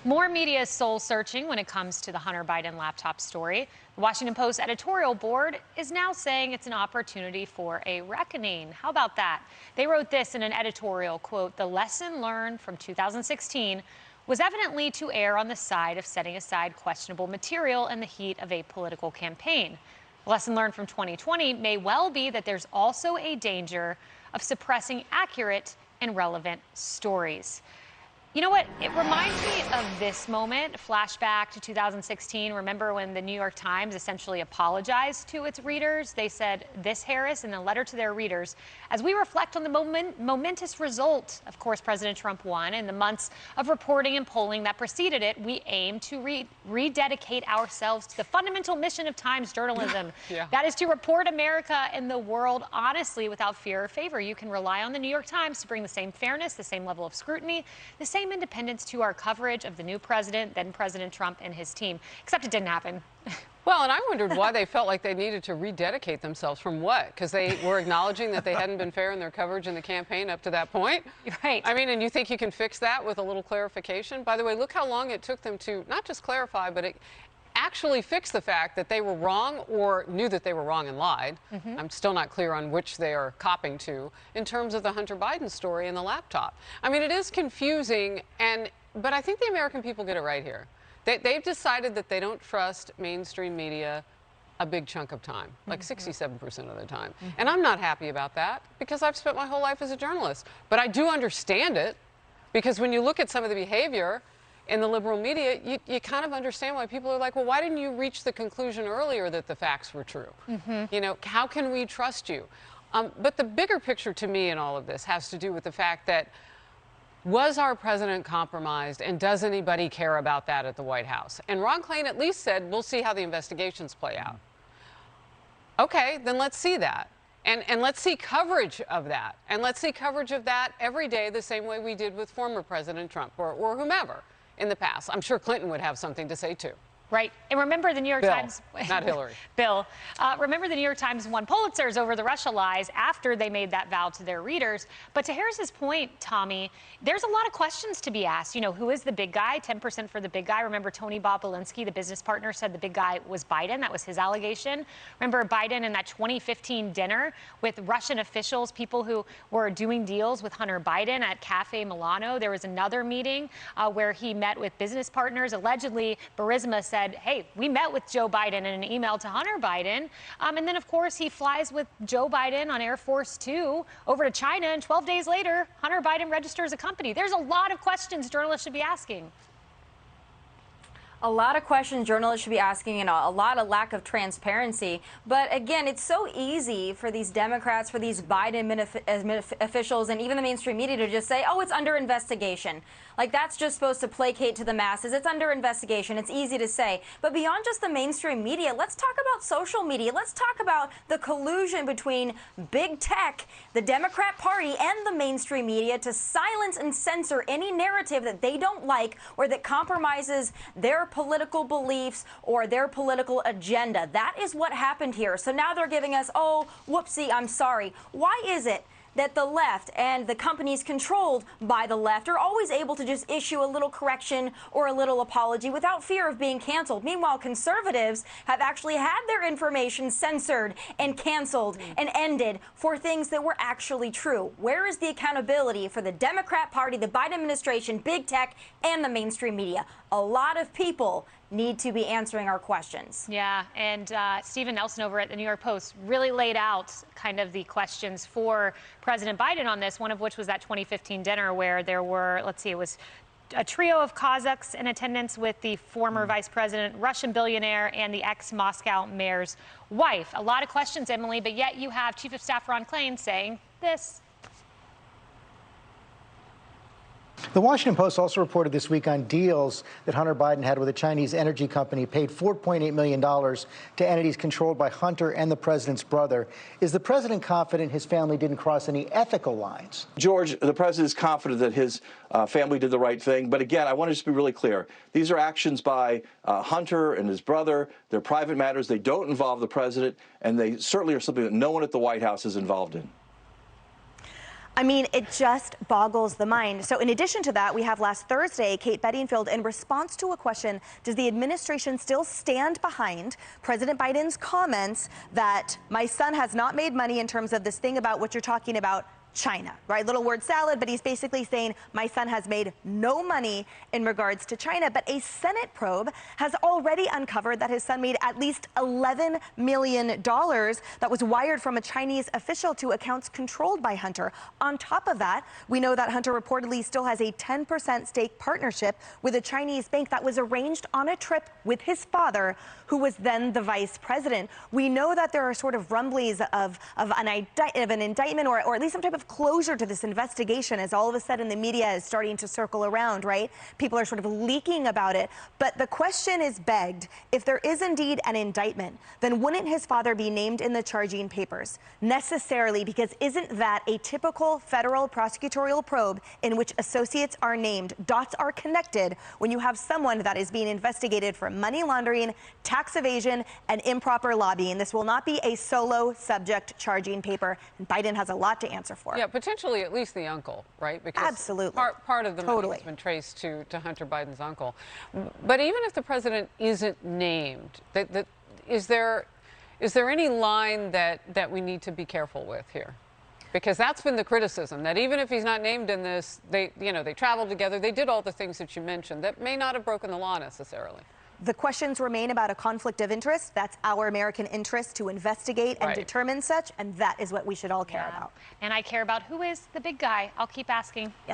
More media is soul searching when it comes to the Hunter Biden laptop story. The Washington Post editorial board is now saying it's an opportunity for a reckoning. How about that? They wrote this in an editorial, quote, "The lesson learned from 2016 was evidently to err on the side of setting aside questionable material in the heat of a political campaign. The lesson learned from 2020 may well be that there's also a danger of suppressing accurate and relevant stories." You know what? It reminds me of this moment, flashback to 2016. Remember when the New York Times essentially apologized to its readers? They said this, Harris, in a letter to their readers, "As we reflect on the momentous result, of course, President Trump won, and the months of reporting and polling that preceded it, we aim to rededicate ourselves to the fundamental mission of Times journalism. Yeah. That is to report America and the world honestly without fear or favor. You can rely on the New York Times to bring the same fairness, the same level of scrutiny, the same independence to our coverage of the new president, then President Trump and his team." Except it didn't happen. Well, and I wondered why they felt like they needed to rededicate themselves from what? Because they were acknowledging that they hadn't been fair in their coverage in the campaign up to that point? Right. I mean, and you think you can fix that with a little clarification? By the way, look how long it took them to not just clarify, but actually fix the fact that they were wrong or knew that they were wrong and lied. I'm still not clear on which they are copping to in terms of the Hunter Biden story and the laptop. I mean, it is confusing, but I think the American people get it right here. They've decided that they don't trust mainstream media a big chunk of time, like 67% of the time. And I'm not happy about that because I've spent my whole life as a journalist. But I do understand it because when you look at some of the behavior in the liberal media, you kind of understand why people are like, well, why didn't you reach the conclusion earlier that the facts were true? You know, how can we trust you? But the bigger picture to me in all of this has to do with the fact that was our president compromised, and does anybody care about that at the White House? And Ron Klain at least said, we'll see how the investigations play out. Okay, then let's see that. And let's see coverage of that. And let's see coverage of that every day the same way we did with former President Trump or whomever in the past. I'm sure Clinton would have something to say, too. Right. And remember the New York Times. Not Hillary. Bill. Remember the New York Times won Pulitzers over the Russia lies after they made that vow to their readers. But to Harris's point, Tommy, there's a lot of questions to be asked. You know, who is the big guy? 10% for the big guy. Remember Tony Bobolinsky, the business partner, said the big guy was Biden. That was his allegation. Remember Biden in that 2015 dinner with Russian officials, people who were doing deals with Hunter Biden at Cafe Milano. There was another meeting where he met with business partners. Allegedly, Burisma said, hey, we met with Joe Biden in an email to Hunter Biden. And then, of course, he flies with Joe Biden on Air Force Two over to China. And 12 days later, Hunter Biden registers a company. There's a lot of questions journalists should be asking. A lot of questions journalists should be asking and a lot of lack of transparency. But again, it's so easy for these Democrats, for these Biden officials and even the mainstream media to just say, oh, it's under investigation. Like that's just supposed to placate to the masses. It's under investigation. It's easy to say. But beyond just the mainstream media, let's talk about social media. Let's talk about the collusion between big tech, the Democrat Party, and the mainstream media to silence and censor any narrative that they don't like or that compromises their political beliefs or their political agenda. That is what happened here. So now they're giving us, oh, whoopsie, I'm sorry. Why is it that the left and the companies controlled by the left are always able to just issue a little correction or a little apology without fear of being canceled? Meanwhile, conservatives have actually had their information censored and canceled and ended for things that were actually true. Where is the accountability for the Democrat Party, the Biden administration, big tech, and the mainstream media? A lot of people need to be answering our questions. Yeah, and Stephen Nelson over at the New York Post really laid out kind of the questions for President Biden on this, one of which was that 2015 dinner where there were, let's see, it was a trio of Kazakhs in attendance with the former vice president, Russian billionaire, and the ex-Moscow mayor's wife. A lot of questions, Emily, but yet you have Chief of Staff Ron Klain saying this. The Washington Post also reported this week on deals that Hunter Biden had with a Chinese energy company, paid $4.8 million to entities controlled by Hunter and the president's brother. Is the president confident his family didn't cross any ethical lines? George, the president is confident that his family did the right thing. But again, I want to just be really clear. These are actions by Hunter and his brother. They're private matters. They don't involve the president, and they certainly are something that no one at the White House is involved in. I mean, it just boggles the mind. So in addition to that, we have last Thursday, Kate Bedingfield, in response to a question, does the administration still stand behind President Biden's comments that my son has not made money in terms of this thing about what you're talking about, China, right? Little word salad, but he's basically saying my son has made no money in regards to China. But a Senate probe has already uncovered that his son made at least $11 million that was wired from a Chinese official to accounts controlled by Hunter. On top of that, we know that Hunter reportedly still has a 10% stake partnership with a Chinese bank that was arranged on a trip with his father, who was then the vice president. We know that there are sort of rumblings of an indictment or at least some type of closure to this investigation, as all of a sudden the media is starting to circle around, right? People are sort of leaking about it. But the question is begged, if there is indeed an indictment, then wouldn't his father be named in the charging papers? Necessarily, because isn't that a typical federal prosecutorial probe in which associates are named, dots are connected, when you have someone that is being investigated for money laundering, tax evasion, and improper lobbying? This will not be a solo subject charging paper, and Biden has a lot to answer for. Yeah, potentially at least the uncle, right? Because absolutely, part of the money has been traced to Hunter Biden's uncle. But even if the president isn't named, is there any line that we need to be careful with here? Because that's been the criticism, that even if he's not named in this, they traveled together, they did all the things that you mentioned that may not have broken the law necessarily. The questions remain about a conflict of interest. That's our American interest to investigate and determine such, and that is what we should all care about. And I care about who is the big guy. I'll keep asking.